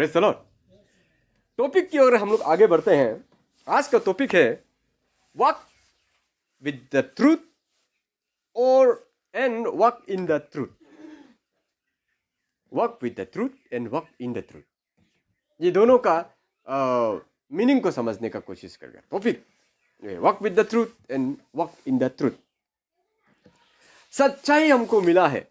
Praise the Lord. Topic की ओर हम लोग आगे बढ़ते हैं। आज का टॉपिक है वॉक विद द ट्रूथ और and walk in the truth. Walk with the truth and walk in the truth, ये दोनों का मीनिंग को समझने का कोशिश करेगा। Topic walk with the truth and walk in the truth. सच्चाई हमको मिला है,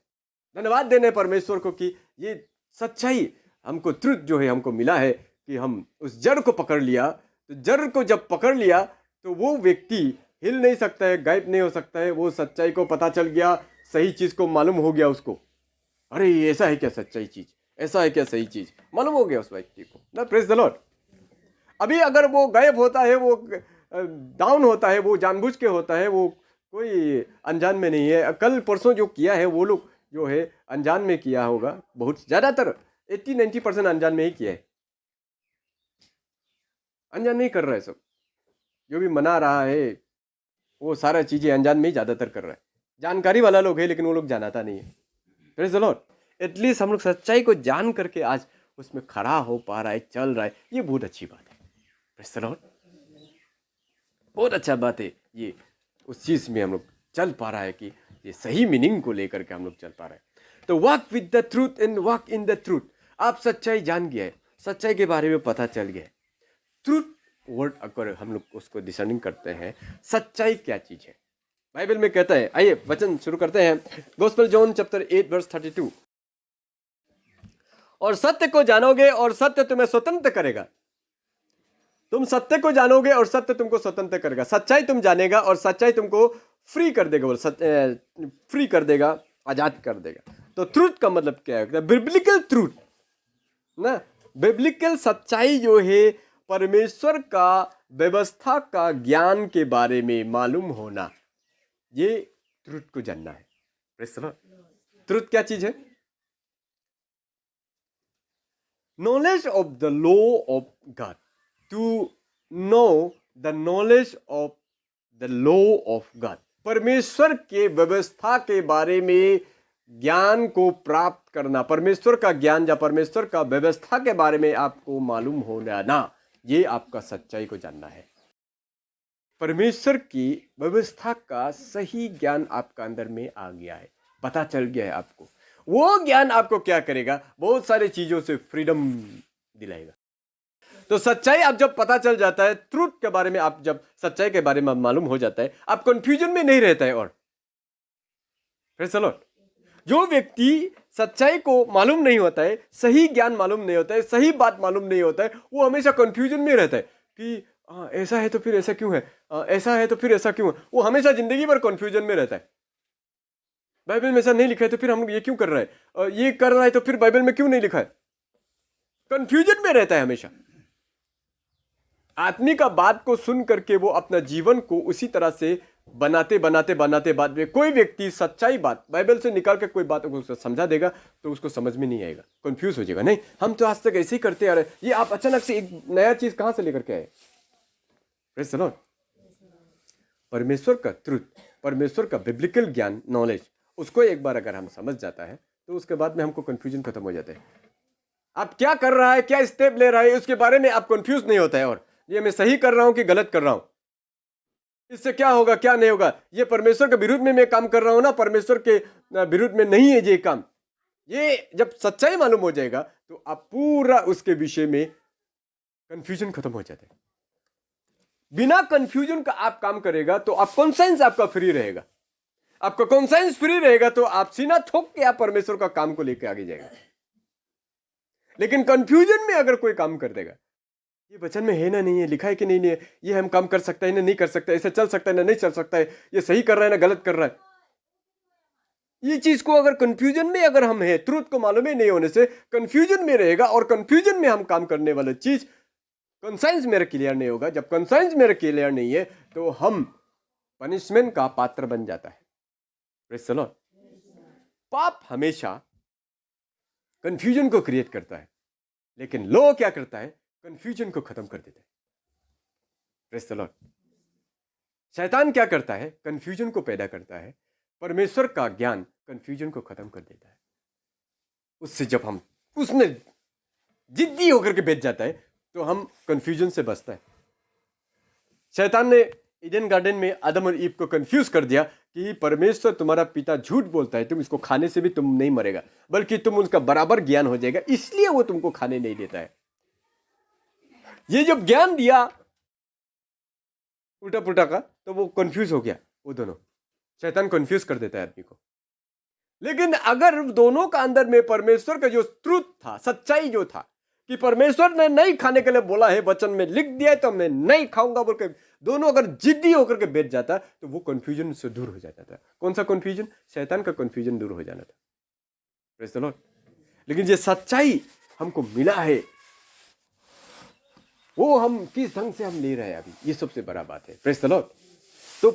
धन्यवाद देने परमेश्वर को कि ये सच्चाई हमको, ट्रूथ जो है हमको मिला है कि हम उस जड़ को पकड़ लिया। तो जड़ को जब पकड़ लिया तो वो व्यक्ति हिल नहीं सकता है, गायब नहीं हो सकता है। वो सच्चाई को पता चल गया, सही चीज को मालूम हो गया उसको। अरे ऐसा है क्या सच्चाई चीज, ऐसा है क्या सही चीज, मालूम हो गया उस व्यक्ति को ना। Praise the Lord. अभी अगर वो गायब होता है, वो डाउन होता है, वो जानबूझ के होता है, वो कोई अनजान में नहीं है। कल परसों जो किया है वो लोग जो है अनजान में किया होगा, बहुत ज्यादातर 80-90% अनजान में ही किया है। अनजान नहीं कर रहा है सब, जो भी मना रहा है वो सारा चीजें अनजान में ही ज्यादातर कर रहा है। जानकारी वाला लोग है लेकिन वो लोग जानता नहीं है। Praise the Lord. एटलीस्ट हम लोग सच्चाई को जान करके आज उसमें खड़ा हो पा रहा है, चल रहा है, ये बहुत अच्छी बात है। प्रेज़ द लॉर्ड, बहुत अच्छा बात है ये। उस चीज में हम लोग चल पा रहा है कि ये सही मीनिंग को लेकर के हम लोग चल पा रहे हैं। तो walk with the truth and walk in the truth. आप सच्चाई जान गया है, सच्चाई के बारे में पता चल गया है। ट्रूथ वर्ड अगर हम लोग उसको डिसर्निंग करते हैं, सच्चाई क्या चीज है बाइबल में कहता है। आइए वचन शुरू करते हैं। Gospel John chapter 8 verse 32। और सत्य को जानोगे और सत्य तुम्हें स्वतंत्र करेगा। तुम सत्य को जानोगे और सत्य तुमको स्वतंत्र करेगा। सच्चाई तुम जानेगा और सच्चाई तुमको फ्री कर देगा, फ्री कर देगा, आजाद कर देगा। तो ट्रूथ का मतलब क्या है? बिब्लिकल ट्रूथ ना। बिब्लिकल सच्चाई जो है परमेश्वर का व्यवस्था का ज्ञान के बारे में मालूम होना, ये ट्रूथ को जानना है। Praise the Lord. ट्रूथ क्या चीज है? Knowledge of the law of God. To know the knowledge of the law of God. परमेश्वर के व्यवस्था के बारे में ज्ञान को प्राप्त करना, परमेश्वर का ज्ञान या परमेश्वर का व्यवस्था के बारे में आपको मालूम होना ना, ये आपका सच्चाई को जानना है। परमेश्वर की व्यवस्था का सही ज्ञान आपका अंदर में आ गया है, पता चल गया है आपको। वो ज्ञान आपको क्या करेगा? बहुत सारी चीजों से फ्रीडम दिलाएगा। तो सच्चाई आप जब पता चल जाता है, ट्रूथ के बारे में आप जब सच्चाई के बारे में मालूम हो जाता है, आप कंफ्यूजन में नहीं रहता है। और प्रेज़ द लॉर्ड। जो व्यक्ति सच्चाई को मालूम नहीं होता है, सही ज्ञान मालूम नहीं होता है, सही बात मालूम नहीं होता है, वो हमेशा कंफ्यूजन में रहता है कि ऐसा है तो फिर ऐसा क्यों है, ऐसा है तो फिर ऐसा क्यों है। वो हमेशा जिंदगी भर कंफ्यूजन में रहता है। बाइबल में ऐसा नहीं लिखा है तो फिर हम लोग ये क्यों कर रहे हैं, ये कर रहा है तो फिर बाइबल में क्यों नहीं लिखा है। कंफ्यूजन में रहता है हमेशा। आदमी का बात को सुन करके वो अपना जीवन को उसी तरह से बनाते बनाते बनाते बाद में कोई व्यक्ति सच्चाई बात बाइबल से निकाल के कोई बात को समझा देगा तो उसको समझ में नहीं आएगा, कंफ्यूज हो जाएगा। नहीं, हम तो आज तक ऐसे ही करते आ रहे, ये आप अचानक से एक नया चीज कहां से लेकर के आए। Praise the Lord. परमेश्वर का ट्रूथ, परमेश्वर का बिब्लिकल ज्ञान, नॉलेज, उसको एक बार अगर हम समझ जाता है तो उसके बाद में हमको कंफ्यूजन खत्म हो जाता है। आप क्या कर रहा है, क्या स्टेप ले रहा है, उसके बारे में आप कंफ्यूज नहीं होता है। और ये मैं सही कर रहा हूं कि गलत कर रहा हूं, इससे क्या होगा क्या नहीं होगा, ये परमेश्वर के विरुद्ध में मैं काम कर रहा हूं ना, परमेश्वर के विरुद्ध में नहीं है ये काम। ये जब सच्चाई मालूम हो जाएगा तो आप पूरा उसके विषय में कंफ्यूजन खत्म हो जाता है। बिना कंफ्यूजन का आप काम करेगा तो आप कॉन्साइंस आपका फ्री रहेगा। आपका कॉन्साइंस फ्री रहेगा तो आप सीना ठोक के आप परमेश्वर का काम को लेकर आगे जाएगा। लेकिन कंफ्यूजन में अगर कोई काम कर देगा, ये वचन में है ना नहीं है, लिखा है कि नहीं है, ये हम काम कर सकते हैं ना नहीं कर सकते, ऐसे चल सकता है ना नहीं चल सकता है, ये सही कर रहा है ना गलत कर रहा है, ये चीज को अगर कंफ्यूजन में अगर हम है, ट्रूथ को मालूम ही नहीं होने से कंफ्यूजन में रहेगा और कंफ्यूजन में हम काम करने वाला चीज कंसाइंस मेरा क्लियर नहीं होगा। जब कंसाइंस मेरा क्लियर नहीं है तो हम पनिशमेंट का पात्र बन जाता है। Praise the Lord. पाप हमेशा कंफ्यूजन को क्रिएट करता है, लेकिन लॉ क्या करता है? कंफ्यूजन को खत्म कर देता है। Praise the Lord. शैतान क्या करता है? कंफ्यूजन को पैदा करता है। परमेश्वर का ज्ञान कंफ्यूजन को खत्म कर देता है। उससे जब हम उसमें जिद्दी होकर के बैठ जाता है, तो हम कंफ्यूजन से बचता है। शैतान ने ईडन गार्डन में आदम और ईव को कंफ्यूज कर दिया कि परमेश्वर तुम्हारा पिता झूठ बोलता है, तुम इसको खाने से भी तुम नहीं मरेगा, बल्कि तुम उसका बराबर ज्ञान हो जाएगा, इसलिए वो तुमको खाने नहीं देता है। ये जब ज्ञान दिया उल्टा पुल्टा का, तो वो कंफ्यूज हो गया। वो दोनों, शैतान कंफ्यूज कर देता है आदमी को। लेकिन अगर दोनों का अंदर में परमेश्वर का जो ट्रूथ था, सच्चाई जो था कि परमेश्वर ने नहीं खाने के लिए बोला है, वचन में लिख दिया है, तो मैं नहीं खाऊंगा बोल के दोनों अगर जिद्दी होकर के बैठ जाता, तो वो कंफ्यूजन से दूर हो जाता था। कौन सा कंफ्यूजन? शैतान का कंफ्यूजन दूर हो जाना था। Praise the Lord. लेकिन ये सच्चाई हमको मिला है, वो हम किस ढंग से हम ले रहे हैं अभी, ये सबसे बड़ा बात है। Praise the Lord. तो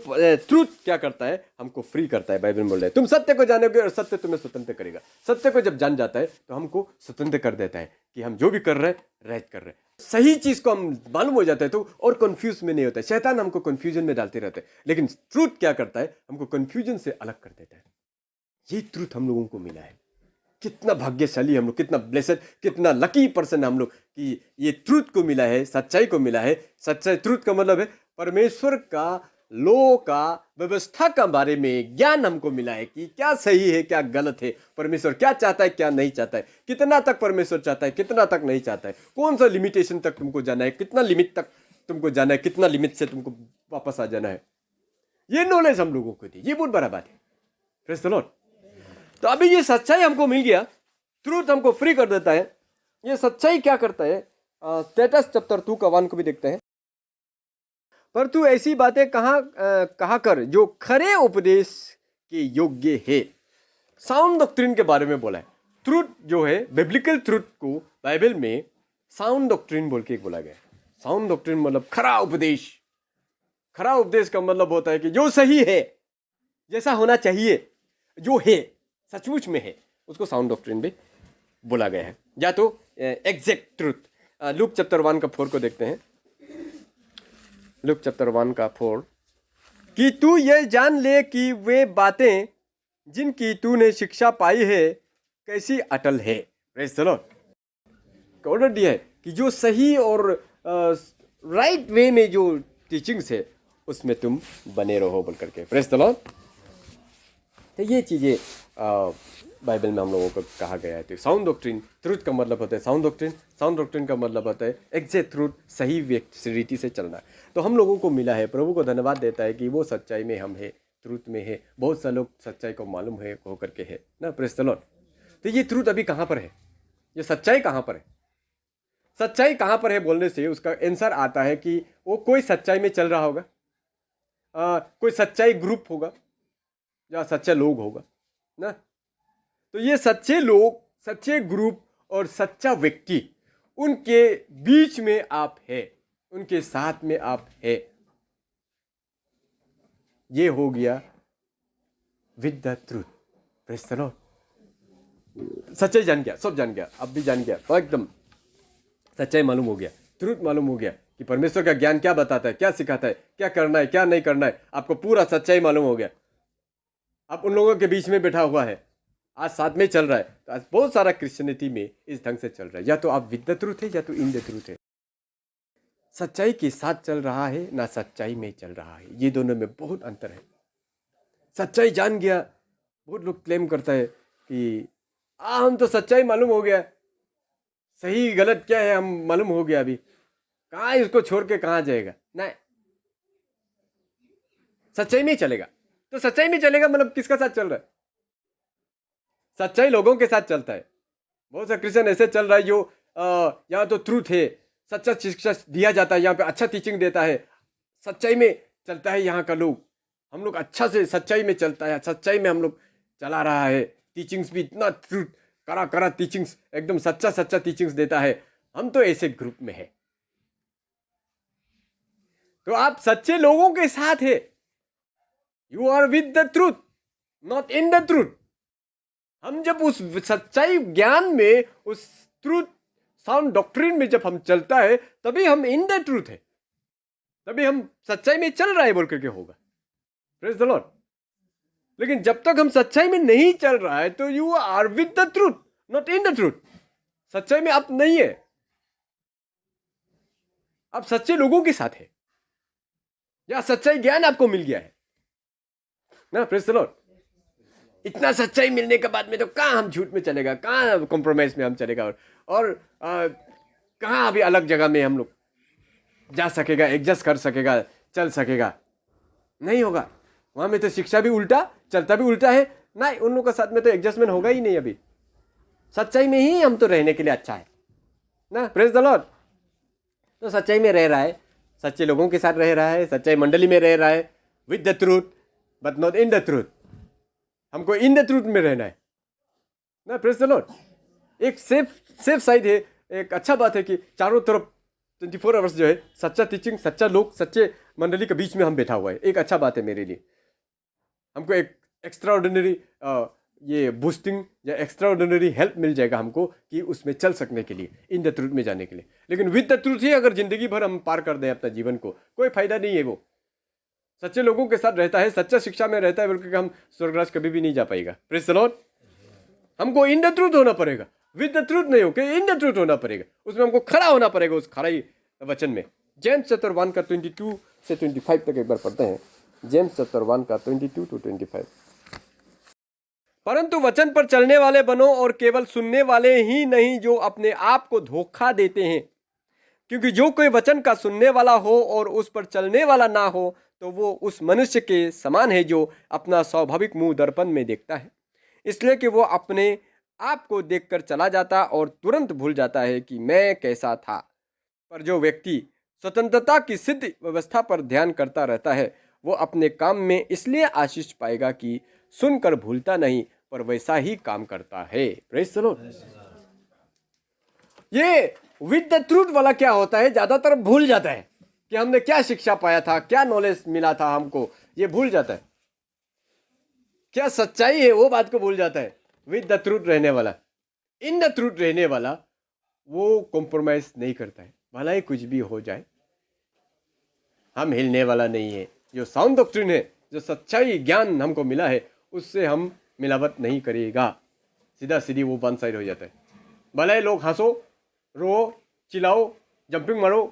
ट्रूथ क्या करता है? हमको फ्री करता है। बाइबल बोल रहा है तुम सत्य को जानोगे और सत्य तुम्हें स्वतंत्र करेगा। सत्य को जब जान जाता है तो हमको स्वतंत्र कर देता है कि हम जो भी कर रहे हैं राइट कर रहे हैं। सही चीज को हम मालूम हो जाता है तो और कंफ्यूज में नहीं होता है। शैतान हमको कंफ्यूजन में डालते रहते हैं, लेकिन ट्रूथ क्या करता है? हमको कंफ्यूजन से अलग कर देता है। ये ट्रूथ हम लोगों को मिला है। कितना भाग्यशाली हम लोग, कितना ब्लेसड, कितना लकी पर्सन हम लोग कि ये ट्रूथ को मिला है, सच्चाई को मिला है। सच्चाई, ट्रूथ का मतलब है परमेश्वर का लो का व्यवस्था का बारे में ज्ञान हमको मिला है कि क्या सही है, क्या गलत है, परमेश्वर क्या चाहता है, क्या नहीं चाहता है, कितना तक परमेश्वर चाहता है, कितना तक नहीं चाहता है, कौन सा लिमिटेशन तक तुमको जाना है, कितना लिमिट तक तुमको जाना है, कितना लिमिट से तुमको वापस आ जाना है। ये नॉलेज हम लोगों को थी। ये बहुत बड़ा बात है। Praise the Lord. तो अभी ये सच्चाई हमको मिल गया, ट्रूथ हमको फ्री कर देता है। ये सच्चाई क्या करता है? टाइटस चैप्टर 2 का 1 को भी देखते हैं। पर तू ऐसी बातें कहा कर जो खरे उपदेश के योग्य है। साउंड डॉक्ट्रिन के बारे में बोला है। ट्रूथ जो है, बिब्लिकल ट्रूथ को बाइबल में साउंड डॉक्ट्रिन बोल के बोला गया है। साउंड डॉक्ट्रिन मतलब खरा उपदेश। खरा उपदेश का मतलब होता है कि जो सही है, जैसा होना चाहिए, जो है सचमुच में है, उसको साउंड डॉक्ट्रिन भी बोला गया है, या तो एग्जैक्ट ट्रूथ। लूक चैप्टर 1 का 4 को देखते हैं। लूक चैप्टर 1 का 4 कि तू ये जान ले कि वे बातें जिनकी तूने शिक्षा पाई है कैसी अटल है। Praise the Lord. ऑर्डर दिया है कि जो सही और राइट वे में जो टीचिंग्स है उसमें तुम बने रहो बोल करके। Praise the Lord. तो ये चीज़ें बाइबल में हम लोगों को कहा गया है। तो साउंड डॉक्ट्रिन, ट्रूथ का मतलब होता है साउंड डॉक्ट्रिन। साउंड डॉक्ट्रिन का मतलब होता है एग्जैक्ट ट्रूथ, सही रीति से चलना। तो हम लोगों को मिला है। प्रभु को धन्यवाद देता है कि वो सच्चाई में हम है, ट्रूथ में है। बहुत से लोग सच्चाई को मालूम है होकर के है ना। Praise the Lord. तो ये ट्रूथ अभी कहाँ पर है? ये सच्चाई कहाँ पर है? सच्चाई कहाँ पर है बोलने से उसका आंसर आता है कि वो कोई सच्चाई में चल रहा होगा, कोई सच्चाई ग्रुप होगा या सच्चे लोग होगा ना। तो ये सच्चे लोग, सच्चे ग्रुप और सच्चा व्यक्ति, उनके बीच में आप है, उनके साथ में आप है। ये हो गया with the truth. Praise the Lord. सच्चाई जान गया, सब जान गया, अब भी जान गया, तो एकदम सच्चाई मालूम हो गया, ट्रूथ मालूम हो गया कि परमेश्वर का ज्ञान क्या बताता है, क्या सिखाता है, क्या करना है, क्या नहीं करना है। आपको पूरा सच्चाई मालूम हो गया। आप उन लोगों के बीच में बैठा हुआ है, आज साथ में चल रहा है। तो आज बहुत सारा क्रिश्चियनिटी में इस ढंग से चल रहा है, या तो आप विद द ट्रूथ है या तो इन द ट्रूथ है। सच्चाई के साथ चल रहा है ना सच्चाई में चल रहा है, ये दोनों में बहुत अंतर है। सच्चाई जान गया, बहुत लोग क्लेम करता है कि हम तो सच्चाई मालूम हो गया, सही गलत क्या है हम मालूम हो गया, अभी कहाँ इसको छोड़ के कहाँ जाएगा। नहीं, सच्चाई में चलेगा। तो सच्चाई में चलेगा मतलब किसका साथ चल रहा है? सच्चाई लोगों के साथ चलता है। बहुत से क्रिश्चियन ऐसे चल रहा है जो यहाँ तो ट्रूथ है, सच्चा शिक्षा दिया जाता है, यहाँ पे अच्छा टीचिंग देता है, सच्चाई में चलता है यहाँ का लोग। हम लोग अच्छा से सच्चाई में चलता है, सच्चाई में हम लोग चला रहा है। टीचिंग्स भी इतना ट्रूथ, करा करा टीचिंग्स, एकदम सच्चा सच्चा टीचिंग्स देता है। हम तो ऐसे ग्रुप में है। तो आप सच्चे लोगों के साथ है। You are with the truth, not in the truth. हम जब उस सच्चाई ज्ञान में, उस ट्रूथ साउंड डॉक्ट्रिन में जब हम चलता है, तभी हम इन द ट्रूथ है, तभी हम सच्चाई में चल रहा है बोल करके होगा। Praise the Lord. लेकिन जब तक हम सच्चाई में नहीं चल रहा है तो you are with the truth, not in the truth. सच्चाई में आप नहीं है, आप सच्चे लोगों के साथ है, या सच्चाई ज्ञान आपको मिल गया है ना। Praise the Lord. इतना सच्चाई मिलने के बाद में तो कहाँ हम झूठ में चलेगा, कहाँ कॉम्प्रोमाइज में हम चलेगा, और कहाँ अभी अलग जगह में हम लोग जा सकेगा, एडजस्ट कर सकेगा, चल सकेगा, नहीं होगा। वहां में तो शिक्षा भी उल्टा, चलता भी उल्टा है। नहीं, उन लोगों के साथ में तो एडजस्टमेंट होगा ही नहीं। अभी सच्चाई में ही हम तो रहने के लिए अच्छा है ना। Praise the Lord. तो सच्चाई में रह रहा है, सच्चे लोगों के साथ रह रहा है, सच्चाई मंडली में रह रहा है, with the truth but not in the truth. हमको इन द ट्रूथ में रहना है ना। Praise the Lord. एक सेफ साइड है। एक अच्छा बात है कि चारों तरफ 24 आवर्स जो है सच्चा टीचिंग, सच्चा लोग, सच्चे मंडली के बीच में हम बैठा हुआ है। एक अच्छा बात है मेरे लिए। हमको एक एक्स्ट्रा ऑर्डिनरी ये बूस्टिंग या एक्स्ट्रा ऑर्डिनरी हेल्प मिल जाएगा हमको कि उसमें चल सकने के लिए, इन द ट्रूथ में जाने के लिए। लेकिन विद द ट्रूथ ही अगर जिंदगी भर हम पार कर दें अपना जीवन को, कोई फायदा नहीं है। वो सच्चे लोगों के साथ रहता है, सच्चा शिक्षा में रहता है, बल्कि हम स्वर्गराज कभी भी नहीं जा पाएगा। Praise the Lord. हमको इन द ट्रूथ होना पड़ेगा, विद द ट्रूथ नहीं होके इन द ट्रूथ होना पड़ेगा। उसमें हमको खड़ा होना पड़ेगा उस खड़ाई वचन में। जेम्स चैप्टर 1 का 22 से 25 तक एक बार पढ़ते हैं। जेम्स चैप्टर 1 का 22 to 25। परंतु वचन पर चलने वाले बनो, और केवल सुनने वाले ही नहीं जो अपने आप को धोखा देते हैं। क्योंकि जो कोई वचन का सुनने वाला हो और उस पर चलने वाला ना हो, तो वो उस मनुष्य के समान है जो अपना स्वाभाविक मुंह दर्पण में देखता है, इसलिए कि वो अपने आप को देखकर चला जाता और तुरंत भूल जाता है कि मैं कैसा था। पर जो व्यक्ति स्वतंत्रता की सिद्ध व्यवस्था पर ध्यान करता रहता है, वो अपने काम में इसलिए आशीष पाएगा कि सुनकर भूलता नहीं, पर वैसा ही काम करता है। Praise the Lord. ये विद द ट्रूथ वाला क्या होता है, ज्यादातर भूल जाता है कि हमने क्या शिक्षा पाया था, क्या नॉलेज मिला था हमको, ये भूल जाता है। क्या सच्चाई है वो बात को भूल जाता है। विद द ट्रूथ रहने वाला, इन द ट्रूथ रहने वाला, वो कॉम्प्रोमाइज नहीं करता है, भला ही कुछ भी हो जाए। हम हिलने वाला नहीं है। जो साउंड डॉक्ट्रिन है, जो सच्चाई ज्ञान हमको मिला है, उससे हम मिलावट नहीं करेगा। सीधा सीधी वो वन साइड हो जाता है। भले ही लोग हंसो, रो, चिल्लाओ, जंपिंग मारो,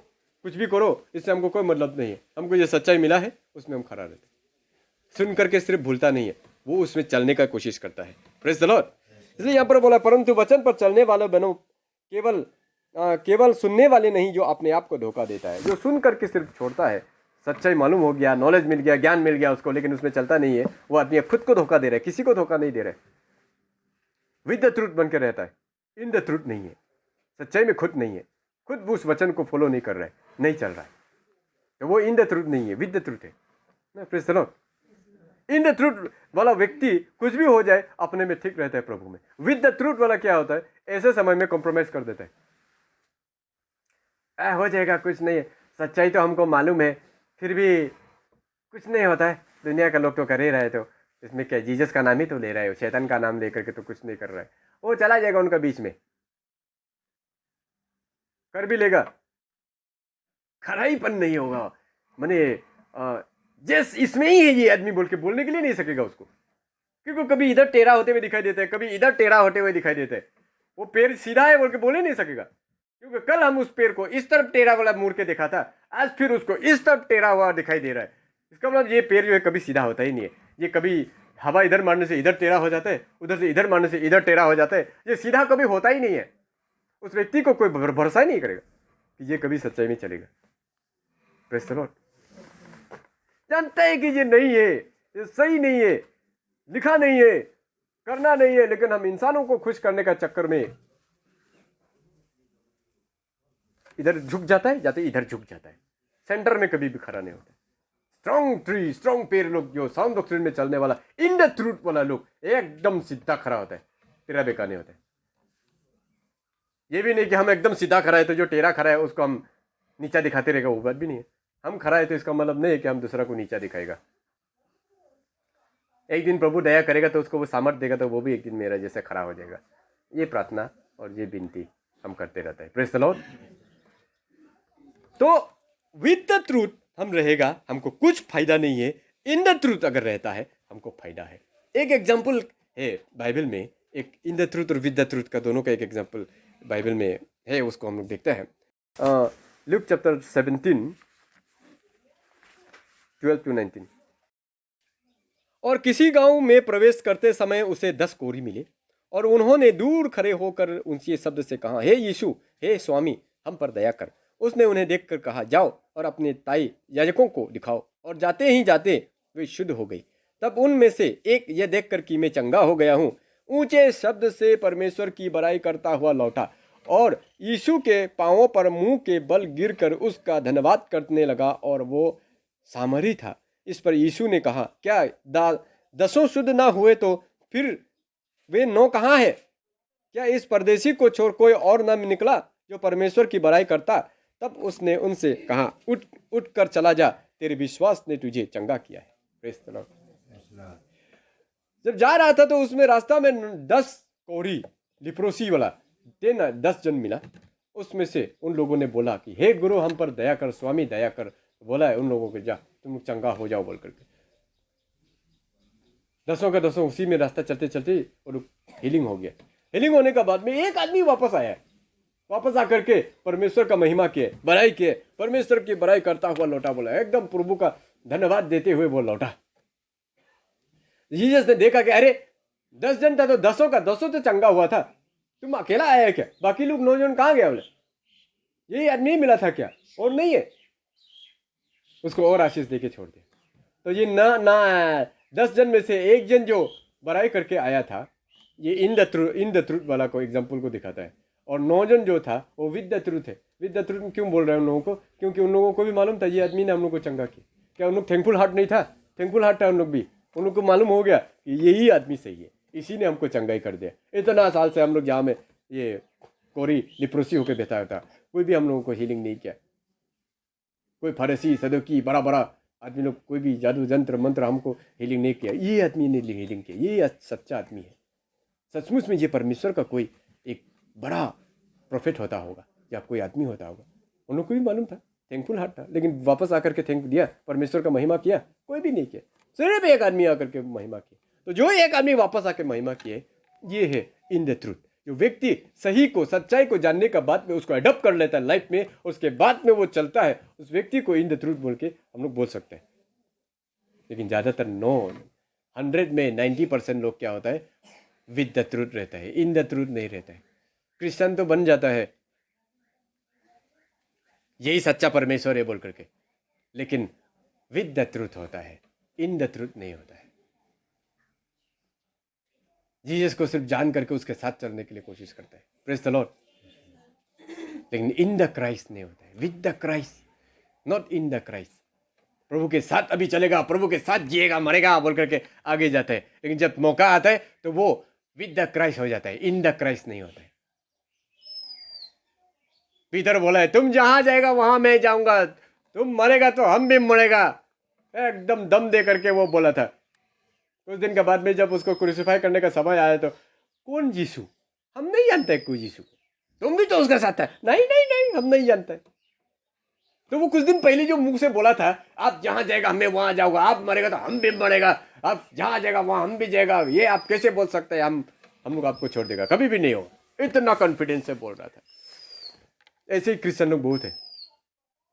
कुछ भी करो, इससे हमको कोई मतलब नहीं है। हमको जो सच्चाई मिला है उसमें हम खड़ा रहते हैं। सुन करके सिर्फ भूलता नहीं है, वो उसमें चलने का कोशिश करता है। Praise the Lord. इसलिए यहाँ पर बोला, परंतु वचन पर चलने वाले बनो, केवल सुनने वाले नहीं जो अपने आप को धोखा देता है। जो सुन करके सिर्फ छोड़ता है, सच्चाई मालूम हो गया, नॉलेज मिल गया, ज्ञान मिल गया उसको, लेकिन उसमें चलता नहीं है, वो आदमी खुद को धोखा दे रहा है, किसी को धोखा नहीं दे रहा है। विद द ट्रूथ बन के रहता है, इन द ट्रूथ नहीं है, सच्चाई में खुद नहीं है, खुद उस वचन को फॉलो नहीं कर रहा है, नहीं चल रहा है, तो वो इन द ट्रूथ नहीं है, विद द ट्रूथ है। Praise the Lord. In the truth वाला व्यक्ति कुछ भी हो जाए अपने में ठीक रहता है प्रभु में। विद द ट्रूथ वाला क्या होता है, ऐसे समय में कॉम्प्रोमाइज कर देता है। हो जाएगा, कुछ नहीं है, सच्चाई तो हमको मालूम है, फिर भी कुछ नहीं होता है, दुनिया का लोग तो कर ही रहे, तो इसमें क्या, जीसस का नाम ही तो ले रहा है, शैतान का नाम लेकर के तो कुछ नहीं कर रहा है। वो चला जाएगा उनका बीच में, कर भी लेगा, खराईपन नहीं होगा। माने जैस इसमें ही है ये आदमी बोल के बोलने के लिए नहीं सकेगा उसको, क्योंकि कभी इधर टेढ़ा होते हुए दिखाई देता है, कभी इधर टेढ़ा होते हुए दिखाई देता है। वो पैर सीधा है बोल के बोले नहीं सकेगा, क्योंकि कल हम उस पैर को इस तरफ टेढ़ा वाला मुड़ के देखा था, आज फिर उसको इस तरफ टेढ़ा हुआ दिखाई दे रहा है। इसका मतलब ये पैर जो है कभी सीधा होता ही नहीं है। ये कभी हवा इधर मारने से इधर टेढ़ा हो जाता है, उधर से इधर मारने से इधर टेढ़ा हो जाता है, ये सीधा कभी होता ही नहीं है। उस व्यक्ति को कोई भरोसा ही नहीं करेगा कि ये कभी सच्चाई में चलेगा। Praise the Lord. जानता है कि ये नहीं है, ये सही नहीं है, लिखा नहीं है, करना नहीं है, लेकिन हम इंसानों को खुश करने का चक्कर में इधर झुक जाता है, जाते इधर झुक जाता है, सेंटर में कभी भी खड़ा नहीं होता। स्ट्रॉन्ग ट्री, स्ट्रॉन्ग पेड़ लोग, जो साउंड डॉक्ट्रिन में चलने वाला, इन द ट्रूथ वाला लोग एकदम सीधा खड़ा होता है, तेरा बेकार नहीं होता है। ये भी नहीं कि हम एकदम सीधा खड़ा है तो जो टेढ़ा खड़ा है उसको हम नीचा दिखाते रहेगा, वो बात भी नहीं है। हम खड़ा है तो इसका मतलब नहीं है कि हम दूसरा को नीचा दिखाएगा। एक दिन प्रभु दया करेगा तो उसको वो सामर्थ देगा, तो वो भी एक दिन मेरा जैसे खड़ा हो जाएगा। ये प्रार्थना और ये विनती हम करते रहते हैं। Praise the Lord. तो विद द ट्रूथ हम रहेगा, हमको कुछ फायदा नहीं है। इन द ट्रूथ अगर रहता है हमको फायदा है। एक एग्जाम्पल है बाइबल में, एक इन द ट्रूथ और विद द ट्रूथ का दोनों का एक एग्जाम्पल बाइबल में है, उसको हम लोग देखते हैं। Luke chapter 17, 12 to 19। और किसी गांव में प्रवेश करते समय उसे 10 कोढ़ी मिले और उन्होंने दूर खड़े होकर उनसे शब्द से कहा, हे यीशु, हे स्वामी, हम पर दया कर। उसने उन्हें देखकर कहा, जाओ और अपने ताई याजकों को दिखाओ। और जाते ही जाते वे शुद्ध हो गई। तब उनमें से एक यह देखकर कि मैं चंगा हो गया हूँ, ऊंचे शब्द से परमेश्वर की बड़ाई करता हुआ लौटा और यीशु के पांवों पर मुंह के बल गिरकर उसका धन्यवाद करने लगा, और वो सामरी था। इस पर यीशु ने कहा, क्या 10 शुद्ध ना हुए तो फिर वे 9 कहाँ है? क्या इस परदेशी को छोड़ कोई और न निकला जो परमेश्वर की बड़ाई करता? तब उसने उनसे कहा, उठ कर चला जा, तेरे विश्वास ने तुझे चंगा किया है। Praise the Lord. जब जा रहा था तो उसमें रास्ता में 10 कोढ़ी लिप्रोसी वाला 10 जन मिला। उसमें से उन लोगों ने बोला कि हे गुरु, हम पर दया कर, स्वामी दया कर। बोला है उन लोगों को, जा तुम चंगा हो जाओ बोल करके। 10 का 10 उसी में रास्ता चलते चलते और हीलिंग हो गया। हीलिंग होने के बाद में एक आदमी वापस आया। वापस आकर के परमेश्वर का महिमा किए, बड़ाई किए, परमेश्वर की बड़ाई करता हुआ लौटा। बोला एकदम प्रभु का धन्यवाद देते हुए वो लौटा। जीसस ने देखा कि अरे 10 जन था तो 10 का 10 तो चंगा हुआ था, तुम अकेला आया है क्या? बाकी लोग 9 जन कहाँ गया? बोले यही आदमी मिला था क्या? और नहीं है। उसको और आशीष देके छोड़ दिया। तो ये ना 10 जन में से एक जन जो बड़ाई करके आया था, ये इन द ट्रूथ वाला को एग्जाम्पल को दिखाता है। और 9 जन जो था वो विद द ट्रूथ है। विद द ट्रूथ क्यों बोल रहे हैं उन लोगों को? क्योंकि उन लोगों को भी मालूम था ये आदमी ने हम लोग को चंगा किया। क्या उन लोग थैंकफुल हार्ट नहीं था? थैंकफुल हार्ट था उन लोग भी। उन लोग को मालूम हो गया कि यही आदमी सही है, इसी ने हमको चंगाई कर दिया। इतना साल से हम लोग जहाँ में ये कोरी लिप्रोसी होकर बैठा था, कोई भी हम लोगों को हीलिंग नहीं किया। कोई फरीसी सदुकी बड़ा बड़ा आदमी लोग, कोई भी जादू जंत्र मंत्र हमको हीलिंग नहीं किया। ये आदमी ने हीलिंग किया। ये सच्चा आदमी है। सचमुच में ये परमेश्वर का कोई एक बड़ा प्रोफेट होता होगा या कोई आदमी होता होगा। उन लोग को भी मालूम था, थैंकफुल हार्ट था, लेकिन वापस आकर के थैंक दिया, परमेश्वर का महिमा किया? कोई भी नहीं किया। सिर्फ एक आदमी आकर के महिमा किया। तो जो एक आदमी वापस आकर महिमा किए, ये है इन द ट्रूथ। जो व्यक्ति सही को, सच्चाई को जानने का बाद में उसको अडॉप्ट कर लेता है लाइफ में, उसके बाद में वो चलता है, उस व्यक्ति को इन द ट्रूथ बोल के हम लोग बोल सकते हैं। लेकिन ज़्यादातर 100 में 90% लोग क्या होता है, विद द ट्रूथ रहता है, इन द ट्रूथ नहीं रहता है। क्रिश्चियन तो बन जाता है यही सच्चा परमेश्वर है बोल करके, लेकिन विद द ट्रूथ होता है, इन द ट्रूथ नहीं होता है। जीसस को सिर्फ जान करके उसके साथ चलने के लिए कोशिश करता है, प्रेज द लॉर्ड, लेकिन इन द क्राइस्ट नहीं होता है। With the Christ, not in the Christ. प्रभु के साथ अभी चलेगा, प्रभु के साथ जिएगा, मरेगा बोल करके आगे जाता है, लेकिन जब मौका आता है तो वो विद द क्राइस्ट हो जाता है, इन द क्राइस्ट नहीं होता है। पीतर बोला है, तुम जहां जाएगा वहां मैं जाऊंगा, तुम मरेगा तो हम भी मरेगा। एकदम दम दे करके वो बोला था। कुछ दिन के बाद में जब उसको क्रूसिफाई करने का समय आया तो कौन यीशु? हम नहीं जानते कोई यीशु को, तुम भी तो उसके साथ था। नहीं नहीं नहीं, हम नहीं जानते। तो वो कुछ दिन पहले जो मुंह से बोला था, आप जहां जाएगा मैं वहां जाऊंगा, आप मरेगा तो हम भी मरेगा, आप जहां जाएगा वहां हम भी जाएगा, ये आप कैसे बोल सकते हैं? हम लोग आपको छोड़ देगा, कभी भी नहीं हो। इतना कॉन्फिडेंस से बोल रहा था। ऐसे ही क्रिश्चियन लोग बहुत है।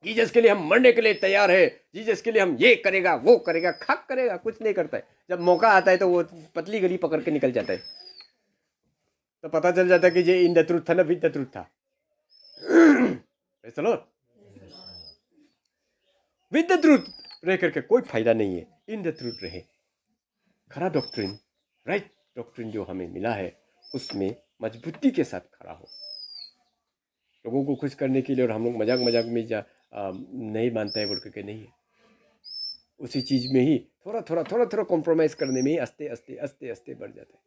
जीसस के लिए हम मरने के लिए तैयार है, जीसस के लिए हम ये करेगा वो करेगा, खक करेगा, कुछ नहीं करता है। जब मौका आता है तो वो पतली गली पकड़ के निकल जाता है। तो पता चल जाता है कि ये इन द ट्रूथ था ना, विद द ट्रूथ था। चलो, विद द ट्रूथ रह करके कोई फायदा नहीं है, इन द ट्रूथ रहे। खरा डॉक्ट्रिन, राइट डॉक्ट्रिन जो हमें मिला है उसमें मजबूती के साथ खड़ा हो, लोगों को खुश करने के लिए। और हम लोग मजाक मजाक में नहीं मानता है बोल करके नहीं है, उसी चीज़ में ही थोड़ा थोड़ा कॉम्प्रोमाइज़ करने में ही आस्ते आस्ते बढ़ जाता है।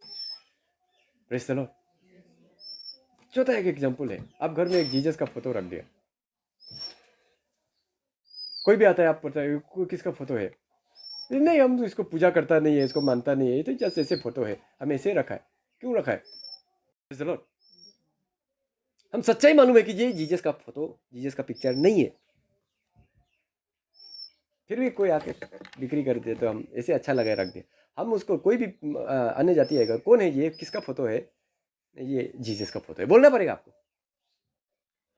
Praise the Lord. चौथा एक एग्जाम्पल है, आप घर में एक जीसस का फोटो रख दिया, कोई भी आता है, आप पता है किसका फोटो है? नहीं, हम तो इसको पूजा करता नहीं है, इसको मानता नहीं है, ये तो जस्ट ऐसे फोटो है, हम ऐसे रखा है। क्यों रखा है? Praise the Lord. हम सच्चाई मालूम है कि ये जीसस का फोटो, जीसस का पिक्चर नहीं है, फिर भी कोई आके बिक्री कर दे तो हम ऐसे अच्छा लगे रख दे। हम उसको कोई भी अन्य जाति आएगा, कौन है ये, किसका फोटो है? ये जीसस का फोटो है, बोलना पड़ेगा आपको।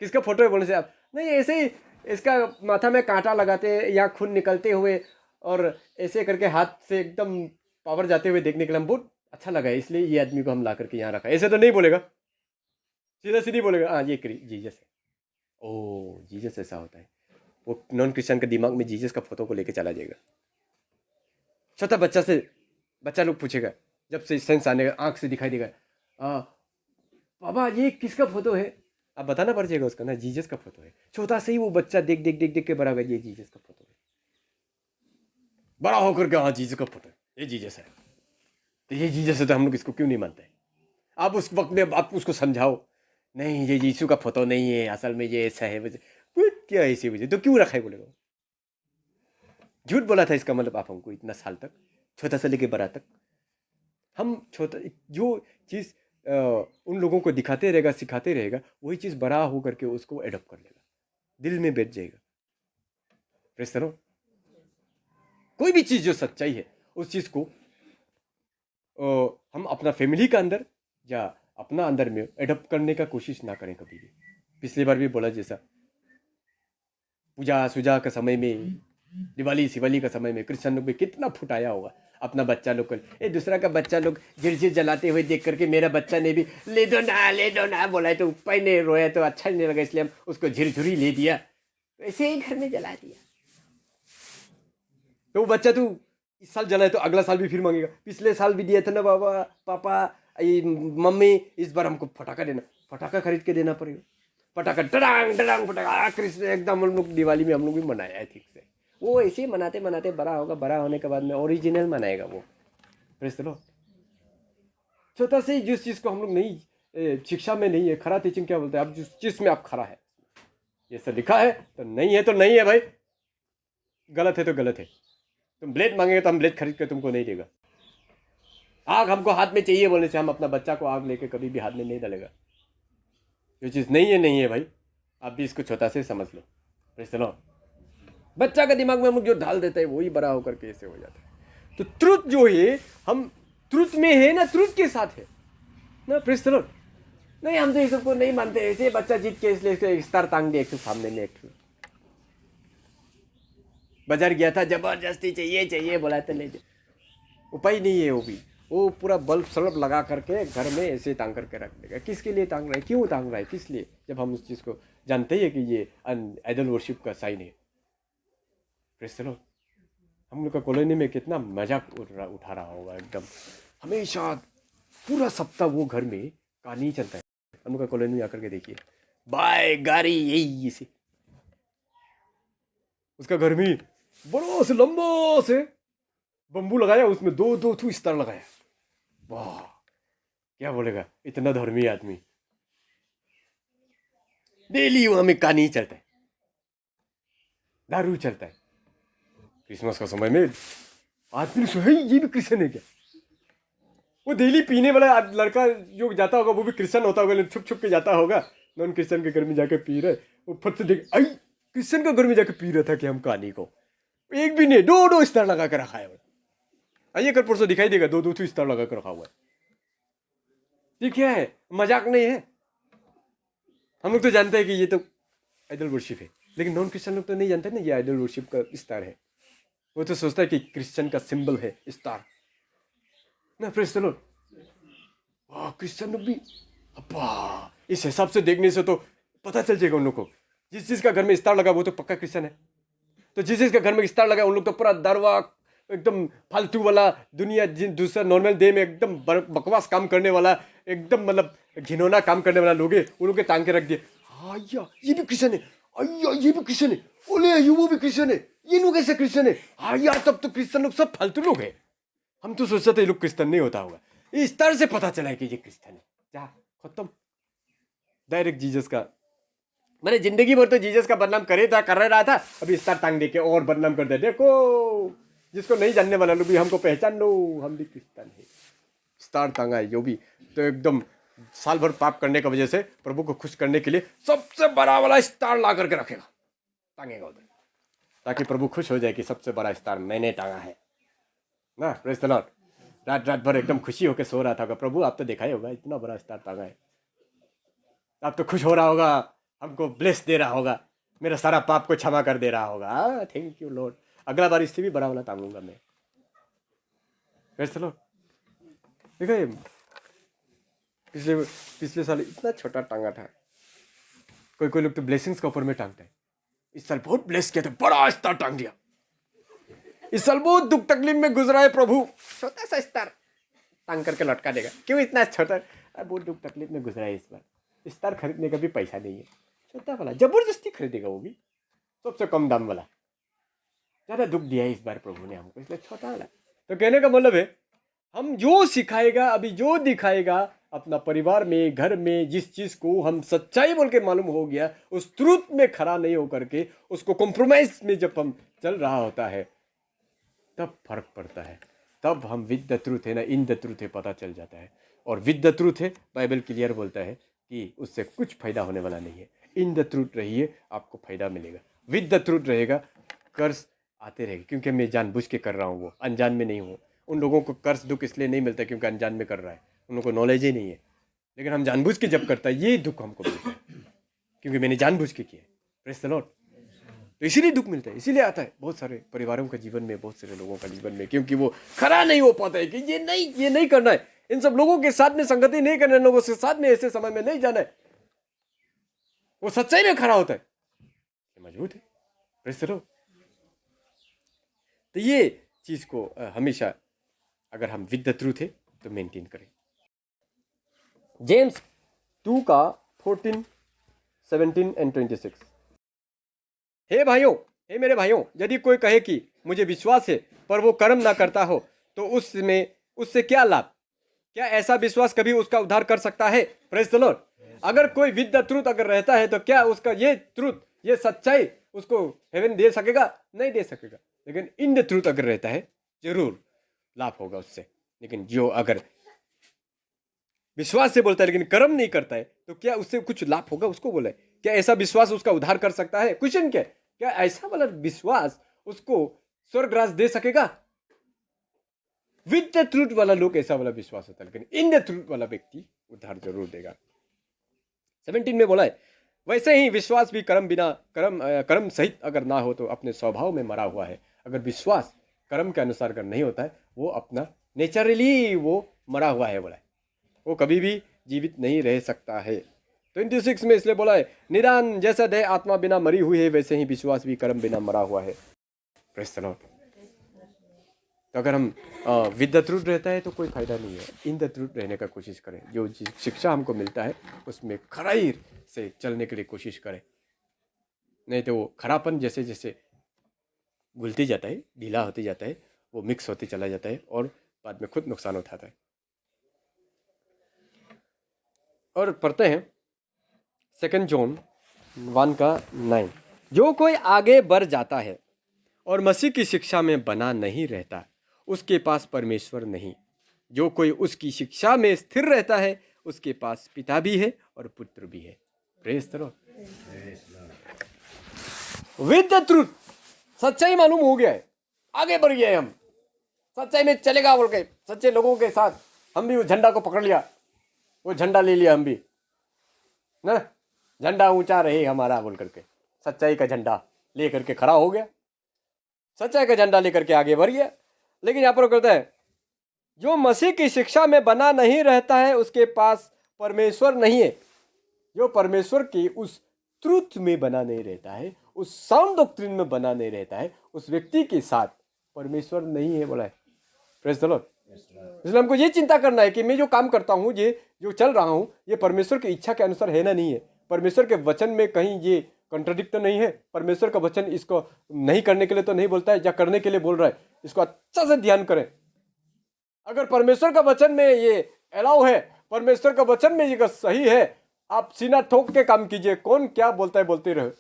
किसका फोटो है बोलने से आप नहीं, ऐसे ही इसका माथा में कांटा लगाते या खून निकलते हुए और ऐसे करके हाथ से एकदम पावर जाते हुए देखने के लिए हम बहुत अच्छा लगा है, इसलिए ये आदमी को हम ला करके यहाँ रखा। ऐसे तो नहीं बोलेगा, सीधा सीधी बोलेगा हाँ ये जीसस है। ओ जीसस ऐसा होता है। वो नॉन क्रिश्चियन के दिमाग में जीसस का फोटो को लेके चला जाएगा। छोटा बच्चा लोग पूछेगा जब से सेंस आने आंख से दिखाई देगा, पापा ये किसका फोटो है, आप बताना पड़ जाएगा उसका ना, जीसस का फोटो है। छोटा से ही वो बच्चा देख देख देख देख के बड़ा होगा, ये जीसस का फोटो है। बड़ा होकर के हाँ जीसस का फोटो है, ये जीसस है, तो ये जीसस है तो हम लोग इसको क्यों नहीं मानते। आप उस वक्त में आप उसको समझाओ, नहीं ये यीशु का फोटो नहीं है, असल में ये ऐसा है वजह क्या ऐसी वजह, तो क्यों रखा है बोलेगा। झूठ बोला था इसका मतलब आप हमको इतना साल तक, छोटा से लेके बड़ा तक। हम छोटा जो चीज़ उन लोगों को दिखाते रहेगा सिखाते रहेगा, वही चीज़ बड़ा हो करके उसको एडॉप्ट कर लेगा, दिल में बैठ जाएगा। प्रेस करो, कोई भी चीज़ जो सच्चाई है उस चीज़ को हम अपना फैमिली का अंदर या अपना अंदर में एडॉप्ट करने का कोशिश ना करें कभी भी। पिछली बार भी बोला जैसा पूजा सुजा का समय में, दिवाली शिवाली का समय में क्रिश्चियन लोग भी कितना फुटाया होगा अपना बच्चा लोग को। ये दूसरा का बच्चा लोग झिरझिर जलाते हुए देख करके मेरा बच्चा ने भी ले दो ना बोला है, तो ऊपर ने रोया तो अच्छा नहीं लगा, इसलिए हम उसको झिरझुरी ले दिया, तो ऐसे ही घर में जला दिया। तो वो बच्चा तो इस साल जलाए तो अगला साल भी फिर मांगेगा, पिछले साल भी दिया था ना बाबा पापा मम्मी, इस बार हमको फटाका देना, फटाका खरीद के देना पड़ेगा। पटाखा डरांग डरांग फटाखा कृष्ण एकदम हम लोग दिवाली में हम लोग भी मनाया है ठीक से। वो ऐसे ही मनाते मनाते बड़ा होगा, बड़ा होने के बाद में ओरिजिनल मनाएगा वो। Praise the Lord. छोटा से जिस चीज़ को हम लोग नहीं शिक्षा में नहीं है, खरा टीचिंग क्या बोलते हैं, आप जिस चीज़ में आप खरा है, ये सब लिखा है तो नहीं है भाई, गलत है तो गलत है। तुम ब्लेड मांगेगे तो हम ब्लेड खरीद कर तुमको नहीं देगा। आग हमको हाथ में चाहिए बोलने से हम अपना बच्चा को आग लेके कभी भी हाथ में नहीं डालेगा। जो चीज़ नहीं है भाई, आप भी इसको छोटा से समझ लो। Praise the Lord. बच्चा का दिमाग में हम लोग जो डाल देते हैं वही बड़ा होकर के ऐसे हो जाता है। तो ट्रुथ जो है, हम ट्रुथ में है ना, ट्रुथ के साथ है ना। Praise the Lord. नहीं हम तो ये सबको नहीं मानते, ऐसे बच्चा जीत के इसलिए स्टार टांग दिया एक सामने में। एक बाजार गया था, जबरदस्ती चाहिए बोला तो नहीं, उपाय नहीं है वो पूरा बल्ब सल्ब लगा करके घर में ऐसे टांग करके रख देगा। किसके लिए टांग रहा है, क्यों टांग रहा है, किस लिए, जब हम उस चीज़ को जानते ही है कि ये आइडल वर्शिप का साइन है। Praise the Lord. हम लोग का कॉलोनी में कितना मजाक उठा रहा होगा एकदम, हमेशा पूरा सप्ताह वो घर में कहानी चलता है। हम लोग का कॉलोनी में आकर के देखिए, बाय गाड़ी यही से उसका घर में बड़ो से लंबो से बम्बू लगाया, उसमें दो थू स्टार लगाया। वाह क्या बोलेगा, इतना धर्मी आदमी। डेली वहां में कहानी चलता है, दारू चलता है। क्रिसमस का समय में आदमी है, ये भी क्रिश्चियन है क्या। वो डेली पीने वाला लड़का जो जाता होगा वो भी क्रिश्चियन होता होगा, छुप छुप के जाता होगा नॉन क्रिश्चियन के घर में जाके पी रहे। वो फट से देख, आई क्रिश्चियन के घर में जाके पी रहा था कि हम कहानी को, एक भी नहीं, दो स्टार लगा कर रखा है। आइए कल परसों दिखाई देगा, दो स्टार लगा कर रखा हुआ है। ये क्या है, मजाक नहीं है। हम लोग तो जानते हैं कि ये तो आइडल वर्शिप है, लेकिन नॉन क्रिश्चियन लोग तो नहीं जानते ना ये आइडल वर्शिप का स्टार है। वो तो सोचता है कि क्रिश्चियन का सिंबल है स्टार ना। Praise the Lord. वाह क्रिश्चियन लोग भी अब्बा, इस हिसाब से देखने से तो पता चल जाएगा उन लोग को, जिस चीज का घर में स्टार लगा वो तो पक्का क्रिश्चियन है। तो जिस चीज का घर में स्टार लगा उन लोग तो पूरा दरवा एकदम फालतू वाला, दुनिया दूसरा नॉर्मल डे में एकदम बकवास काम करने वाला, एकदम मतलब घिनौना काम करने वाला लोग है, उन लोग के टांग के रख दिए। हाँ ये भी क्रिश्चियन है, अय्या ये भी क्रिश्चियन है, बोले वो भी क्रिश्चियन है, ये लोग ऐसे क्रिश्चियन है। हाँ यार तब तो क्रिश्चियन लोग सब फालतू लोग है। हम तो सोचते थे ये लोग क्रिश्चियन नहीं होता होगा, इस तरह से पता चला है कि ये क्रिश्चियन है। क्या खत्म, डायरेक्ट जीसस का, मैंने जिंदगी भर तो जीसस का बदनाम कर रहा था, अभी स्टार टांग दे के और बदनाम कर दे। देखो जिसको नहीं जानने वाला लोग भी हमको पहचान लो, हम भी क्रिश्चियन है। स्टार टांगा है जो भी, तो एकदम साल भर पाप करने की वजह से प्रभु को खुश करने के लिए सबसे बड़ा वाला स्टार ला करके रखेगा, टांगेगा उधर, ताकि प्रभु खुश हो जाए कि सबसे बड़ा स्टार मैंने टांगा है ना। Praise the Lord. रात भर एकदम खुशी होकर सो रहा था, प्रभु आप तो देखा ही होगा इतना बड़ा स्टार टांगा है, आप तो खुश हो रहा होगा, हमको ब्लेस दे रहा होगा, मेरा सारा पाप को क्षमा कर दे रहा होगा। थैंक यू लॉर्ड, अगला बार इससे भी बड़ा वाला टांगूंगा मैं। चलो देखो, ये पिछले साल इतना छोटा टांगा था। कोई लोग तो ब्लेसिंग्स के ऊपर में टांगते हैं। इस साल बहुत ब्लेस किया था, बड़ा स्टार टांग दिया। इस साल बहुत दुख तकलीफ में गुजरा है प्रभु, छोटा सा स्टार टांग करके लटका देगा। क्यों इतना छोटा? बहुत दुख तकलीफ में गुजरा है इस बार। स्टार खरीदने का भी पैसा नहीं है, छोटा वाला जबरदस्ती खरीदेगा, वो भी सबसे कम दाम वाला। ज़्यादा दुख दिया है इस बार प्रभु ने हमको, इसलिए छोटा वाला। तो कहने का मतलब है, हम जो सिखाएगा, अभी जो दिखाएगा अपना परिवार में, घर में, जिस चीज़ को हम सच्चाई बोल के मालूम हो गया, उस ट्रूथ में खड़ा नहीं होकर के उसको कॉम्प्रोमाइज में जब हम चल रहा होता है, तब फर्क पड़ता है। तब हम विद द ट्रूथ है ना, इन द ट्रूथ है, पता चल जाता है। और विद द ट्रूथ है, बाइबल क्लियर बोलता है कि उससे कुछ फायदा होने वाला नहीं है। इन द ट्रूथ रहिए, आपको फायदा मिलेगा। विद द ट्रूथ रहेगा, कर्ज आते रहेंगे, क्योंकि मैं जानबूझ के कर रहा हूँ, वो अनजान में नहीं हूँ। उन लोगों को कर्ज दुख इसलिए नहीं मिलता क्योंकि अनजान में कर रहा है, उन लोगों को नॉलेज ही नहीं है। लेकिन हम जानबूझ के जब करता है, ये दुख हमको मिलता है, क्योंकि मैंने जानबूझ के किया है। Praise the Lord. तो इसीलिए दुख मिलता है, इसीलिए आता है बहुत सारे परिवारों का जीवन में, बहुत सारे लोगों का जीवन में, क्योंकि वो खड़ा नहीं हो पाता है कि ये नहीं करना है, इन सब लोगों के साथ में संगति नहीं करना है, लोगों के साथ में ऐसे समय में नहीं जाना है। वो सच्चाई में खड़ा होता है, मजबूत है। Praise the Lord. तो ये चीज को हमेशा अगर हम विद द ट्रूथ है तो मेंटेन करें। जेम्स 2 का 14, 17 एंड 26। हे भाइयों, हे मेरे भाइयों, यदि कोई कहे कि मुझे विश्वास है पर वो कर्म ना करता हो, तो उससे क्या लाभ? क्या ऐसा विश्वास कभी उसका उद्धार कर सकता है? Praise the Lord. अगर कोई विद द ट्रूथ अगर रहता है, तो क्या उसका ये ट्रूथ, ये सच्चाई उसको हेवन दे सकेगा? नहीं दे सकेगा। लेकिन इन द ट्रूथ अगर रहता है, जरूर लाभ होगा उससे। लेकिन जो अगर विश्वास से बोलता है लेकिन कर्म नहीं करता है, तो क्या उससे कुछ लाभ होगा? उसको बोला है, क्या ऐसा विश्वास उसका उद्धार कर सकता है? क्वेश्चन क्या ऐसा वाला विश्वास उसको स्वर्ग राज दे सकेगा? विद द ट्रूथ वाला लोग ऐसा वाला विश्वास होता है, लेकिन इन द ट्रूथ वाला व्यक्ति उद्धार जरूर देगा। 17 में बोला है, वैसे ही विश्वास भी कर्म सहित अगर ना हो तो अपने स्वभाव में मरा हुआ है। अगर विश्वास कर्म के अनुसार अगर नहीं होता है, वो अपना नेचुरली वो मरा हुआ है, बोला है, वो कभी भी जीवित नहीं रह सकता है। 26 में इसलिए बोला है, निदान जैसा देह आत्मा बिना मरी हुई है, वैसे ही विश्वास भी कर्म बिना मरा हुआ है। Praise the Lord. तो अगर हम विद द ट्रूथ रहता है तो कोई फायदा नहीं है, इन द ट्रूथ रहने का कोशिश करें। जो शिक्षा हमको मिलता है उसमें खराई से चलने के लिए कोशिश करें, नहीं तो वो खरापन जैसे जैसे घुलती जाता है, ढीला होते जाता है, वो मिक्स होते चला जाता है और बाद में खुद नुकसान उठाता है। और पढ़ते हैं 2 जॉन 1 का 9। जो कोई आगे बढ़ जाता है और मसीह की शिक्षा में बना नहीं रहता, उसके पास परमेश्वर नहीं। जो कोई उसकी शिक्षा में स्थिर रहता है, उसके पास पिता भी है और पुत्र भी है। Praise the Lord. With the truth, सच्चाई मालूम हो गया है, आगे बढ़ गए हम, सच्चाई में चलेगा बोल के सच्चे लोगों के साथ हम भी उस झंडा को पकड़ लिया, वो झंडा ले लिया हम भी ना, झंडा ऊंचा रहे हमारा बोल करके सच्चाई का झंडा ले करके खड़ा हो गया, सच्चाई का झंडा लेकर के आगे बढ़ गया। लेकिन यहाँ पर कहता है, जो मसीह की शिक्षा में बना नहीं रहता है, उसके पास परमेश्वर नहीं है। जो परमेश्वर की उस ट्रूथ में बना नहीं रहता है, उस साउंड डॉक्ट्रिन में बना नहीं रहता है, उस व्यक्ति के साथ परमेश्वर नहीं है, बोला है। Praise the Lord. इसलिए हमको ये चिंता करना है कि मैं जो काम करता हूँ, ये जो चल रहा हूँ, ये परमेश्वर की इच्छा के अनुसार है ना नहीं है। परमेश्वर के वचन में कहीं ये कॉन्ट्रडिक्ट तो नहीं है। परमेश्वर का वचन इसको नहीं करने के लिए तो नहीं बोलता है, या करने के लिए बोल रहा है। इसको अच्छा से ध्यान करें। अगर परमेश्वर का वचन में ये अलाउ है, परमेश्वर का वचन में ये सही है, आप सीना ठोक के काम कीजिए। कौन क्या बोलता है बोलते रहो,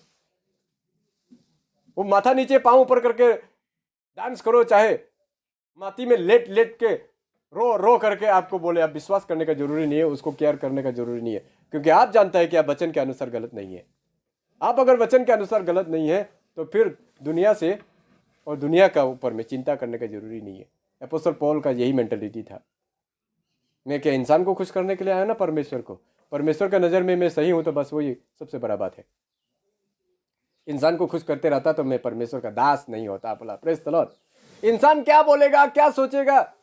वो माथा नीचे पांव ऊपर करके डांस करो, चाहे माटी में लेट लेट के रो करके आपको बोले, आप विश्वास करने का जरूरी नहीं है, उसको केयर करने का जरूरी नहीं है, क्योंकि आप जानता है कि आप वचन के अनुसार गलत नहीं है। आप अगर वचन के अनुसार गलत नहीं है तो फिर दुनिया से और दुनिया का ऊपर में चिंता करने का जरूरी नहीं है। अपोस्तल पौल का यही मेंटालिटी था, मैं क्या इंसान को खुश करने के लिए आया ना परमेश्वर को, परमेश्वर का नज़र में मैं सही हूँ तो बस वही सबसे बड़ा बात है। इंसान को खुश करते रहता तो मैं परमेश्वर का दास नहीं होता। बोला प्रेज द लॉर्ड। इंसान क्या बोलेगा, क्या सोचेगा,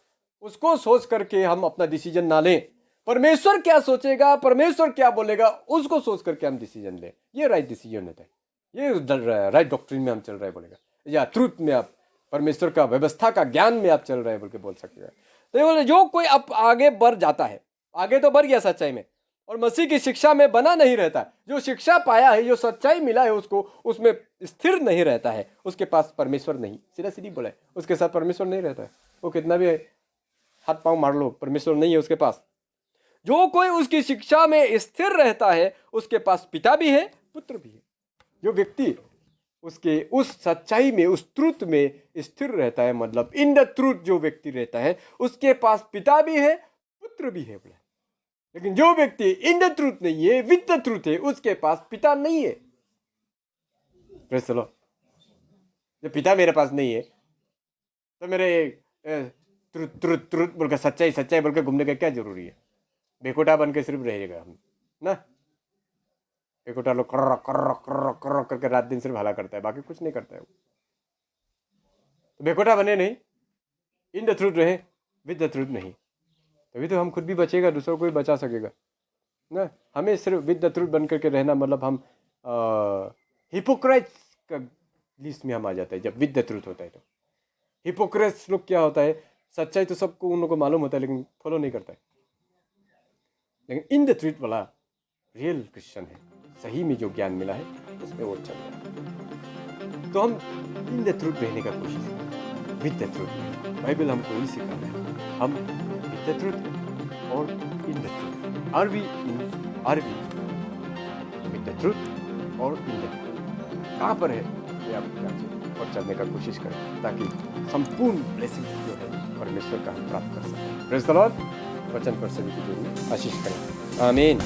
उसको सोच करके हम अपना डिसीजन ना लें। परमेश्वर क्या सोचेगा, परमेश्वर क्या बोलेगा, उसको सोच करके हम डिसीजन लें। ये राइट डिसीजन होता है, ये राइट डॉक्ट्रिन में हम चल रहे हैं बोलेगा, या ट्रूथ में आप परमेश्वर का व्यवस्था का ज्ञान में आप चल रहे हैं बोल के बोल सकते हैं। तो ये बोले जो कोई अब आगे बढ़ जाता है, आगे तो बढ़ गया सच्चाई में और मसीह की शिक्षा में बना नहीं रहता, जो शिक्षा पाया है, जो सच्चाई मिला है उसको, उसमें स्थिर नहीं रहता है, उसके पास परमेश्वर नहीं, सीधा सीधी बोला है, उसके साथ परमेश्वर नहीं रहता है। वो कितना भी हाथ पांव मार लो, परमेश्वर नहीं है उसके पास। जो कोई उसकी शिक्षा में स्थिर रहता है उसके पास पिता भी है, पुत्र भी है। जो व्यक्ति उसके उस सच्चाई में, उस ट्रूथ में स्थिर रहता है, मतलब इन द ट्रूथ जो व्यक्ति रहता है उसके पास पिता भी है, पुत्र भी है बोला। लेकिन जो व्यक्ति इन द ट्रूथ नहीं है, विद द ट्रूथ है, उसके पास पिता नहीं है। Praise the Lord. जब पिता मेरे पास नहीं है तो मेरे ट्रूथ ट्रूथ ट्रूथ बोलकर सच्चाई सच्चाई बोलकर घूमने का क्या जरूरी है? बेकोटा बन के सिर्फ रहेगा हम ना। बेकोटा लोग कर्र कर्र कर्र कर्र करके रात दिन सिर्फ हला करता है, बाकी कुछ नहीं करता है वो। तो बेकोटा बने नहीं, इन द ट्रूथ रहे, विद द ट्रूथ नहीं, तभी तो हम खुद भी बचेगा, दूसरों को भी बचा सकेगा ना। हमें सिर्फ विद द ट्रूथ बन करके रहना मतलब हम हिपोक्राइट्स का लिस्ट में हम आ जाते हैं जब विद द ट्रूथ होता है। तो हिपोक्रेट्स लोग क्या होता है, सच्चाई तो सबको उन लोगों को मालूम होता है लेकिन फॉलो नहीं करता है। लेकिन इन द ट्रूथ वाला रियल क्रिश्चियन है, सही में जो ज्ञान मिला है उसमें वो चल रहा है। तो हम इन द ट्रूथ रहने का कोशिश करें, विद द ट्रूथ। बाइबल हमको यही सिखा रहा है, हम विद द ट्रूथ और in the truth. Are we with the truth और इन द ट्रूथ कहाँ पर है ये आप जांचें और चलने का कोशिश करें, ताकि संपूर्ण ब्लेसिंग जो है परमेश्वर का हम प्राप्त कर सकें। Praise the Lord. वचन पर सभी को जरूर आशीष करें। आमीन।